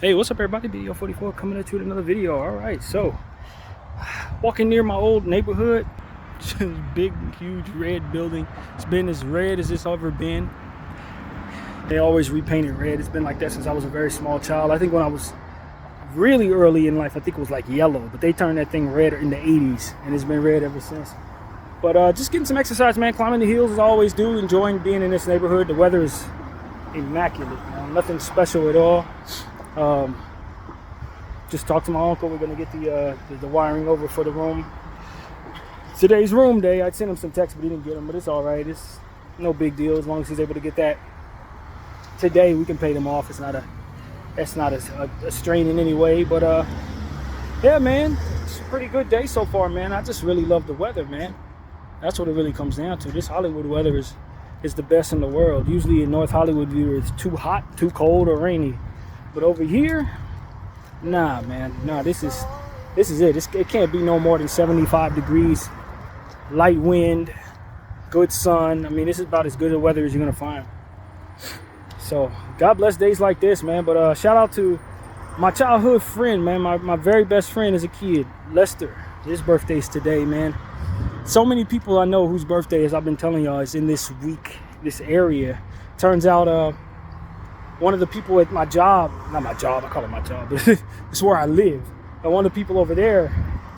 Hey, what's up everybody? Video 44 coming at you with another video. Alright, so walking near my old neighborhood. Big, huge red building. It's been as red as it's ever been. They always repaint it red. It's been like that since I was a very small child. I think when I was really early in life, I think it was like yellow, but they turned that thing red in the 80s, and it's been red ever since. But just getting some exercise, man. Climbing the hills as I always do. Enjoying being in this neighborhood. The weather is immaculate, man. Nothing special at all. Just talked to my uncle. We're gonna get the wiring over for the room. Today's room day. I'd sent him some texts, but he didn't get them. But it's all right. It's no big deal as long as he's able to get that today. We can pay them off. It's not a strain in any way. But yeah, man, it's a pretty good day so far, man. I just really love the weather, man. That's what it really comes down to. This Hollywood weather is the best in the world. Usually in North Hollywood, either it's too hot, too cold, or rainy. But over here, nah, man. Nah, this is it. It can't be no more than 75 degrees, light wind, good sun. I mean, this is about as good a weather as you're gonna find. So, God bless days like this, man. But shout out to my childhood friend, man. My very best friend as a kid, Lester. His birthday's today, man. So many people I know whose birthday, as I've been telling y'all, is in this week, this area. Turns out, one of the people at my job, not my job, I call it my job, but it's where I live. And one of the people over there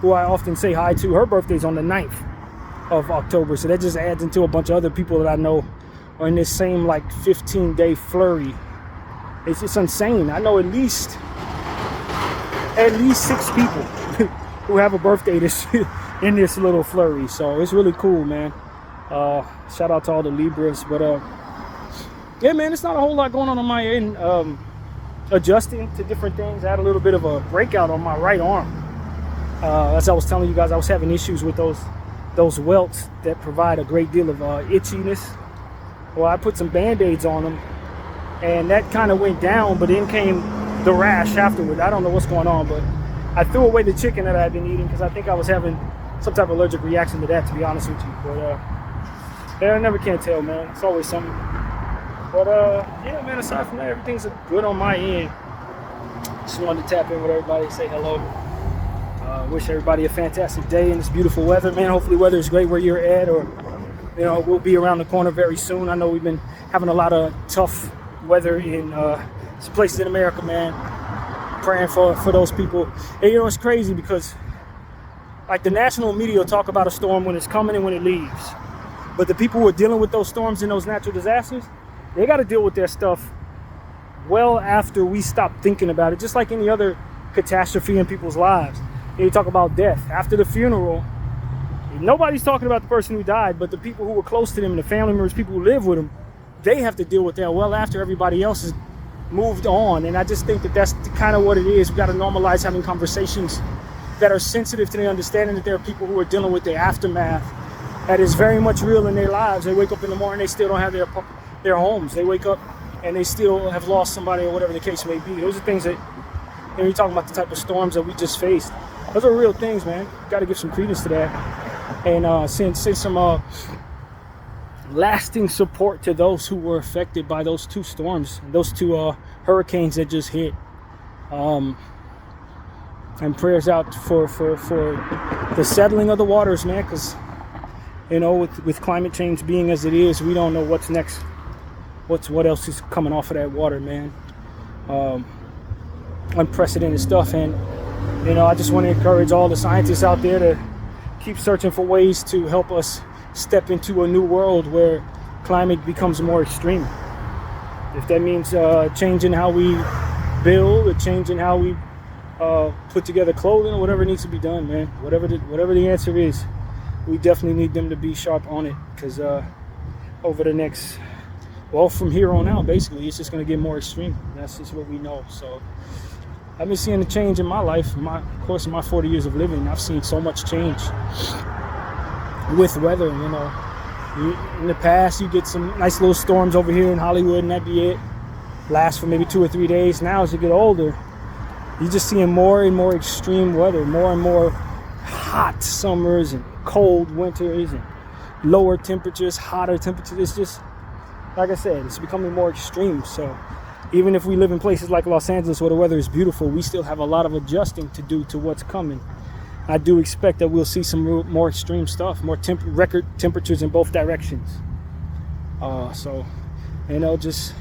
who I often say hi to, her birthday's on the 9th of October. So that just adds into a bunch of other people that I know are in this same like 15-day flurry. It's insane. I know at least 6 people who have a birthday in this little flurry. So it's really cool, man. Shout out to all the Libras. But yeah, man, it's not a whole lot going on my end. Adjusting to different things. I had a little bit of a breakout on my right arm. As I was telling you guys, I was having issues with those welts that provide a great deal of itchiness. Well, I put some Band-Aids on them, and that kind of went down, but then came the rash afterward. I don't know what's going on, but I threw away the chicken that I had been eating because I think I was having some type of allergic reaction to that, to be honest with you. But yeah, I never can tell, man. It's always something. But yeah, man, aside from that, everything's good on my end. Just wanted to tap in with everybody, say hello. Wish everybody a fantastic day in this beautiful weather, man. Hopefully weather is great where you're at, or you know, we'll be around the corner very soon. I know we've been having a lot of tough weather in some places in America, man. Praying for those people. And you know, it's crazy because like the national media will talk about a storm when it's coming and when it leaves. But the people who are dealing with those storms and those natural disasters, they got to deal with their stuff well after we stop thinking about it, just like any other catastrophe in people's lives. You talk about death. After the funeral, nobody's talking about the person who died, but the people who were close to them and the family members, people who live with them, they have to deal with that well after everybody else has moved on. And I just think that that's kind of what it is. We've got to normalize having conversations that are sensitive to the understanding that there are people who are dealing with the aftermath that is very much real in their lives. They wake up in the morning, they still don't have their homes. They wake up and they still have lost somebody, or whatever the case may be. Those are things that, you know, you're talking about the type of storms that we just faced. Those are real things, man. Got to give some credence to that, and send some lasting support to those who were affected by those 2 storms, those 2 hurricanes that just hit. And prayers out for the settling of the waters, man, because you know, with climate change being as it is, we don't know what's next. What else is coming off of that water, man? Unprecedented stuff. And you know, I just want to encourage all the scientists out there to keep searching for ways to help us step into a new world where climate becomes more extreme. If that means changing how we build, or changing how we put together clothing, or whatever needs to be done, man. Whatever the answer is, we definitely need them to be sharp on it, because over the next, well, from here on out, basically, it's just going to get more extreme. That's just what we know. So I've been seeing the change in my life. Of course, in my 40 years of living, I've seen so much change with weather. You know, in the past, you get some nice little storms over here in Hollywood, and that'd be it. Last for maybe 2 or 3 days. Now, as you get older, you're just seeing more and more extreme weather, more and more hot summers and cold winters and lower temperatures, hotter temperatures. It's just, like I said, it's becoming more extreme. So Even if we live in places like Los Angeles where the weather is beautiful, we still have a lot of adjusting to do to what's coming. I do expect that we'll see some more extreme stuff, more record temperatures in both directions. So, you know, just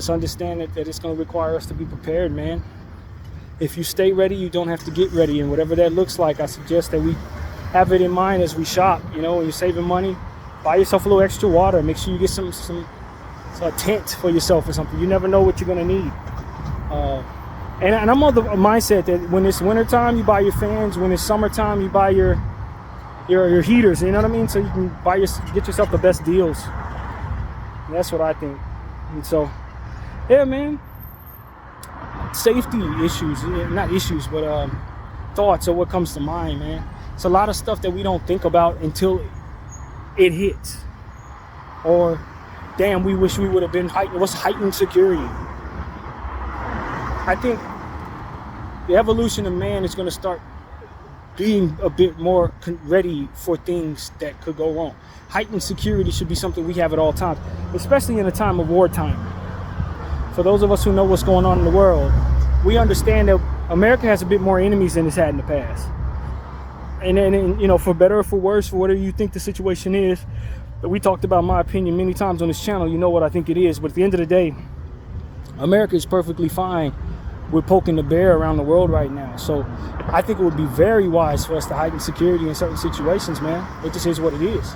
understand that it's going to require us to be prepared, man. If you stay ready, you don't have to get ready. And whatever that looks like, I suggest that we have it in mind as we shop. You know, when you're saving money, buy yourself a little extra water. Make sure you get some a tent for yourself or something. You never know what you're going to need. And I'm on the mindset that when it's wintertime, you buy your fans. When it's summertime, you buy your heaters. You know what I mean? So you can get yourself the best deals. And that's what I think. And so, yeah, man. Safety issues, not issues, but thoughts are what comes to mind, man. It's a lot of stuff that we don't think about until it hits. Or, damn, we wish we would have been heightened security. I think the evolution of man is going to start being a bit more ready for things that could go wrong. Heightened security should be something we have at all times, especially in a time of wartime. For those of us who know what's going on in the world, we understand that America has a bit more enemies than it's had in the past. And you know, for better or for worse, for whatever you think the situation is, we talked about my opinion many times on this channel. You know what I think it is. But at the end of the day, America is perfectly fine with poking the bear around the world right now. So I think it would be very wise for us to heighten security in certain situations, man. It just is what it is.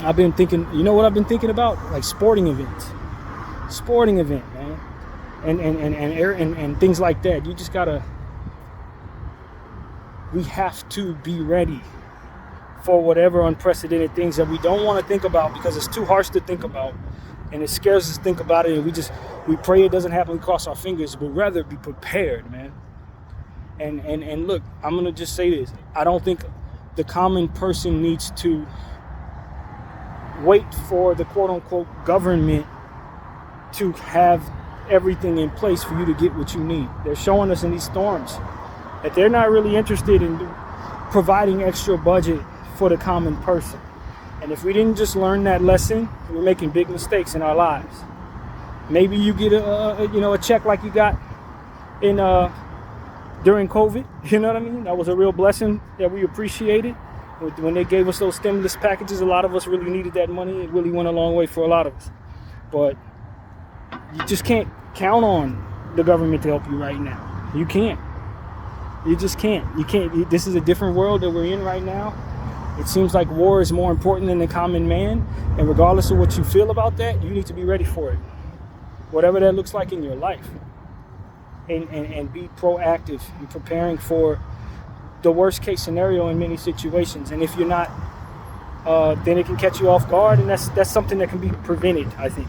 I've been thinking, you know what I've been thinking about? Like sporting events. Sporting event, man, and things like that. You just gotta. We have to be ready for whatever unprecedented things that we don't want to think about because it's too harsh to think about, and it scares us to think about it. And we pray it doesn't happen. We cross our fingers, but rather be prepared, man. And look, I'm gonna just say this. I don't think the common person needs to wait for the quote unquote government to have everything in place for you to get what you need. They're showing us in these storms that they're not really interested in providing extra budget for the common person. And if we didn't just learn that lesson, we're making big mistakes in our lives. Maybe you get a check like you got in during COVID. You know what I mean? That was a real blessing that we appreciated. When they gave us those stimulus packages, a lot of us really needed that money. It really went a long way for a lot of us. But you just can't count on the government to help you right now. You can't. You just can't. You can't. This is a different world that we're in right now. It seems like war is more important than the common man. And regardless of what you feel about that, you need to be ready for it. Whatever that looks like in your life. And be proactive in preparing for the worst case scenario in many situations. And if you're not, then it can catch you off guard. And that's something that can be prevented, I think.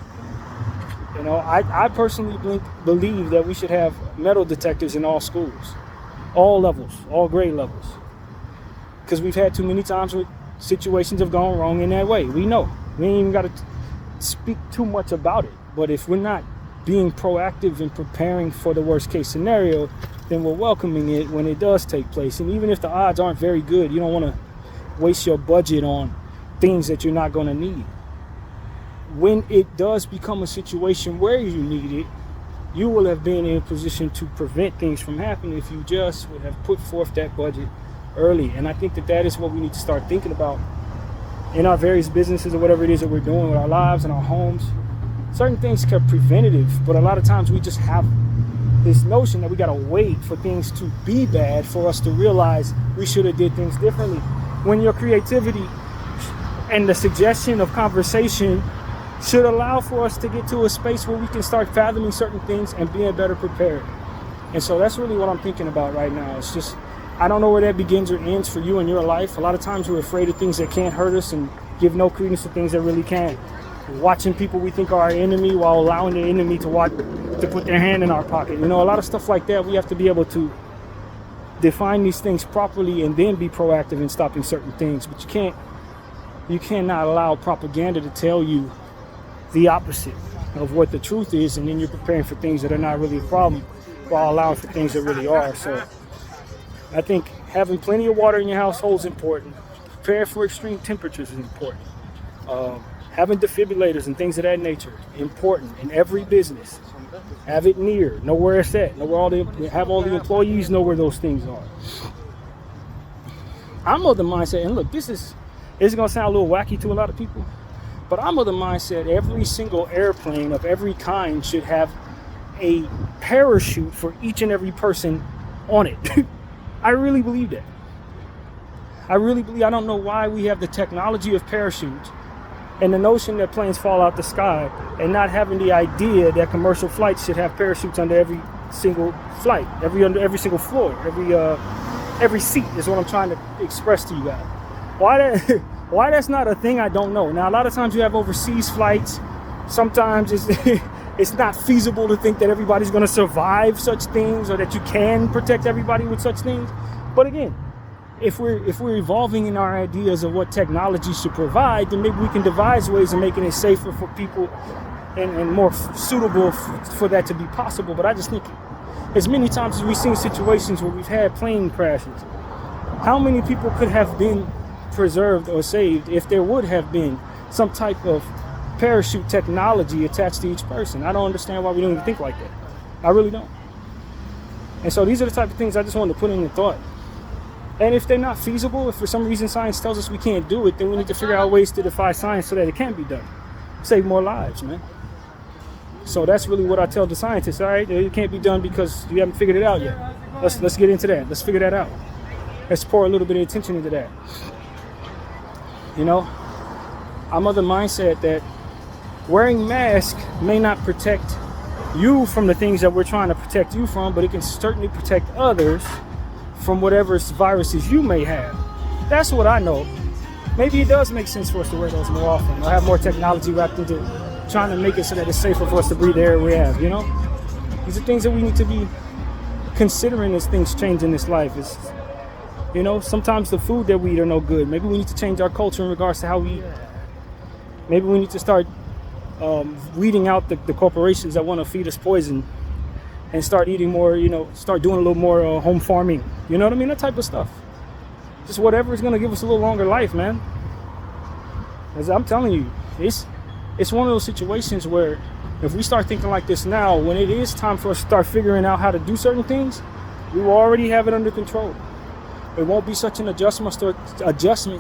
You know, I personally believe that we should have metal detectors in all schools, all levels, all grade levels. Because we've had too many times where situations have gone wrong in that way. We know. We ain't even got to speak too much about it. But if we're not being proactive in preparing for the worst case scenario, then we're welcoming it when it does take place. And even if the odds aren't very good, you don't want to waste your budget on things that you're not going to need. When it does become a situation where you need it, you will have been in a position to prevent things from happening if you just would have put forth that budget early. And I think that is what we need to start thinking about in our various businesses or whatever it is that we're doing with our lives and our homes. Certain things are preventative, but a lot of times we just have this notion that we got to wait for things to be bad for us to realize we should have did things differently. When your creativity and the suggestion of conversation should allow for us to get to a space where we can start fathoming certain things and being better prepared. And so that's really what I'm thinking about right now. It's just, I don't know where that begins or ends for you in your life. A lot of times we're afraid of things that can't hurt us and give no credence to things that really can. Watching people we think are our enemy while allowing the enemy to put their hand in our pocket. You know, a lot of stuff like that, we have to be able to define these things properly and then be proactive in stopping certain things. But you cannot allow propaganda to tell you the opposite of what the truth is, and then you're preparing for things that are not really a problem while allowing for things that really are. So I think having plenty of water in your household is important. Prepare for extreme temperatures is important. Having defibrillators and things of that nature, important in every business. Have it near, know where it's at, know where have all the employees know where those things are. I'm of the mindset, and look, it's gonna sound a little wacky to a lot of people, but I'm of the mindset every single airplane of every kind should have a parachute for each and every person on it. I really believe that. I don't know why we have the technology of parachutes and the notion that planes fall out the sky and not having the idea that commercial flights should have parachutes under every single flight, under every single floor, every seat is what I'm trying to express to you guys. Why that's not a thing, I don't know. Now, a lot of times you have overseas flights. Sometimes it's not feasible to think that everybody's going to survive such things or that you can protect everybody with such things. But again, if we're evolving in our ideas of what technology should provide, then maybe we can devise ways of making it safer for people and more suitable for that to be possible. But I just think as many times as we've seen situations where we've had plane crashes, how many people could have been preserved or saved if there would have been some type of parachute technology attached to each person? I don't understand why we don't even think like that. I really don't. And so these are the type of things I just wanted to put in the thought. And if they're not feasible, if for some reason science tells us we can't do it, then we need to figure out ways to defy science so that it can be done. Save more lives, man. So that's really what I tell the scientists. All right, it can't be done because you haven't figured it out yet. Let's get into that. Let's figure that out. Let's pour a little bit of attention into that. You know, I'm of the mindset that wearing masks may not protect you from the things that we're trying to protect you from, but it can certainly protect others from whatever viruses you may have. That's what I know. Maybe it does make sense for us to wear those more often or have more technology wrapped into trying to make it so that it's safer for us to breathe the air we have, you know? These are things that we need to be considering as things change in this life. It's, you know, sometimes the food that we eat are no good. Maybe we need to change our culture in regards to how we eat. Maybe we need to start weeding out the corporations that want to feed us poison and start eating more, you know, start doing a little more home farming. You know what I mean? That type of stuff. Just whatever is going to give us a little longer life, man. As I'm telling you, it's one of those situations where if we start thinking like this now, when it is time for us to start figuring out how to do certain things, we will already have it under control. It won't be such an adjustment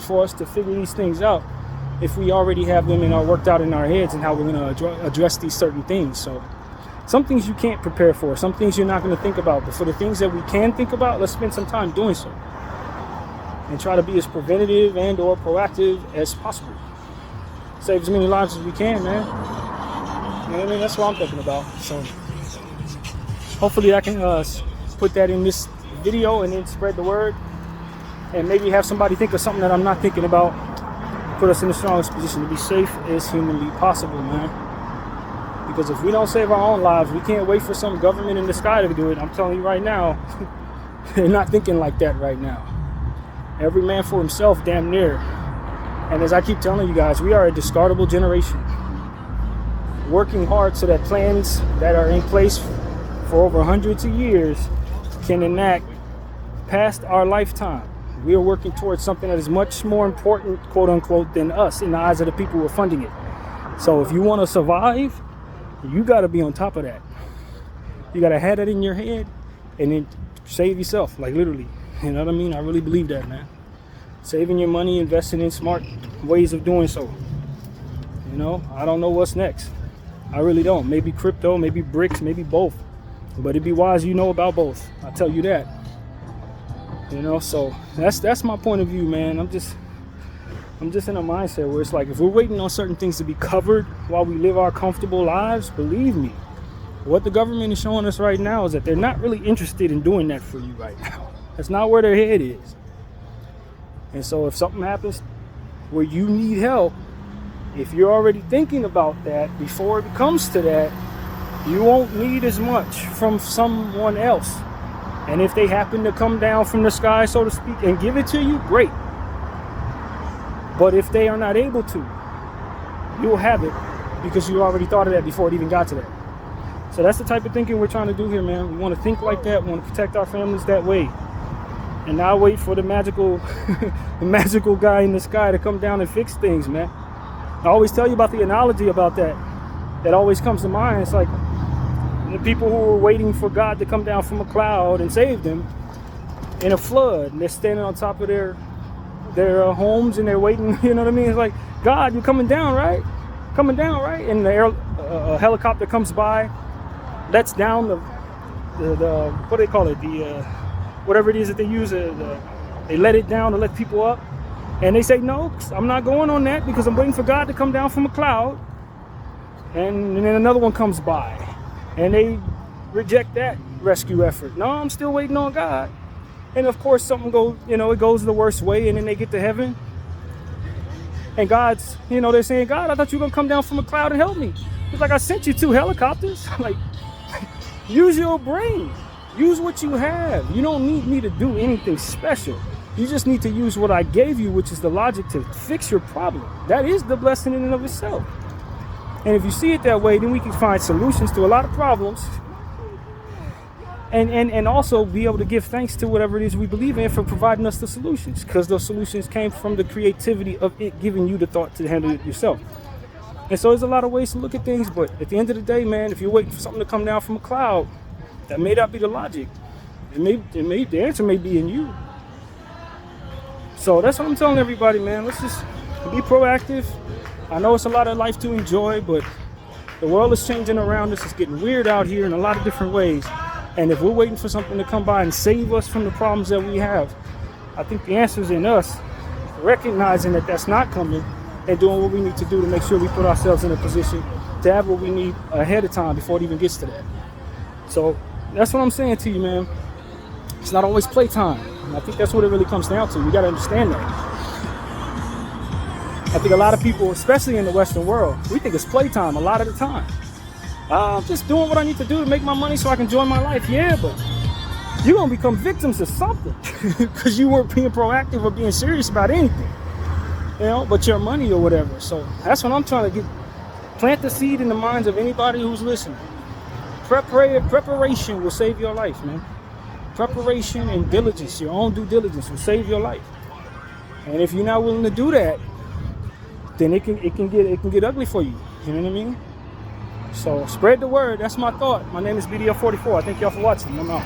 for us to figure these things out if we already have them worked out in our heads and how we're going to address these certain things. So some things you can't prepare for, some things you're not going to think about, but for the things that we can think about, let's spend some time doing so and try to be as preventative and or proactive as possible. Save as many lives as we can, man. You know what I mean? That's what I'm thinking about. So hopefully I can put that in this video and then spread the word and maybe have somebody think of something that I'm not thinking about. Put us in the strongest position to be safe as humanly possible, man. Because if we don't save our own lives, we can't wait for some government in the sky to do it. I'm telling you right now, they're not thinking like that right now. Every man for himself, damn near. And as I keep telling you guys, we are a discardable generation. Working hard so that plans that are in place for over hundreds of years can enact past our lifetime. We are working towards something that is much more important, quote unquote, than us in the eyes of the people who are funding it. So if you want to survive, you got to be on top of that. You got to have that in your head and then save yourself, like literally. You know what I mean? I really believe that, man. Saving your money, investing in smart ways of doing so. You know, I don't know what's next. I really don't. Maybe crypto, maybe bricks, maybe both. But it'd be wise you know about both. I'll tell you that. You know, so that's my point of view, man. I'm just in a mindset where it's like if we're waiting on certain things to be covered while we live our comfortable lives, believe me, what the government is showing us right now is that they're not really interested in doing that for you right now. That's not where their head is. And so if something happens where you need help, if you're already thinking about that before it comes to that, you won't need as much from someone else. And if they happen to come down from the sky, so to speak, and give it to you, great. But if they are not able to, you'll have it because you already thought of that before it even got to that. So that's the type of thinking we're trying to do here, man. We want to think like that. We want to protect our families that way. And not wait for the magical guy in the sky to come down and fix things, man. I always tell you about the analogy about that. That always comes to mind. It's like the people who were waiting for God to come down from a cloud and save them in a flood. And they're standing on top of their homes and they're waiting. You know what I mean? It's like, God, you're coming down, right? Coming down, right? And a helicopter comes by, lets down the what do they call it? The whatever it is that they use. They let it down to let people up. And they say, no, I'm not going on that because I'm waiting for God to come down from a cloud. And then another one comes by and they reject that rescue effort. No, I'm still waiting on God. And of course something goes, it goes the worst way, and then they get to heaven. And God's, they're saying, God, I thought you were going to come down from a cloud and help me. It's like, I sent you 2 helicopters. Like, use your brain. Use what you have. You don't need me to do anything special. You just need to use what I gave you, which is the logic to fix your problem. That is the blessing in and of itself. And if you see it that way, then we can find solutions to a lot of problems. And also be able to give thanks to whatever it is we believe in for providing us the solutions. Because those solutions came from the creativity of it giving you the thought to handle it yourself. And so there's a lot of ways to look at things. But at the end of the day, man, if you're waiting for something to come down from a cloud, that may not be the logic. The answer may be in you. So that's what I'm telling everybody, man. Let's just be proactive. I know it's a lot of life to enjoy, but the world is changing around us. It's getting weird out here in a lot of different ways. And if we're waiting for something to come by and save us from the problems that we have, I think the answer is in us recognizing that that's not coming and doing what we need to do to make sure we put ourselves in a position to have what we need ahead of time before it even gets to that. So that's what I'm saying to you, man. It's not always playtime. And I think that's what it really comes down to. We got to understand that. I think a lot of people, especially in the Western world, we think it's playtime a lot of the time. I'm just doing what I need to do to make my money so I can enjoy my life. Yeah, but you're going to become victims of something because you weren't being proactive or being serious about anything, but your money or whatever. So that's what I'm trying to plant the seed in the minds of anybody who's listening. Preparation will save your life, man. Preparation and diligence, your own due diligence, will save your life. And if you're not willing to do that, then it can get ugly for you. You know what I mean? So spread the word. That's my thought. My name is BDL44. I thank y'all for watching. I'm out.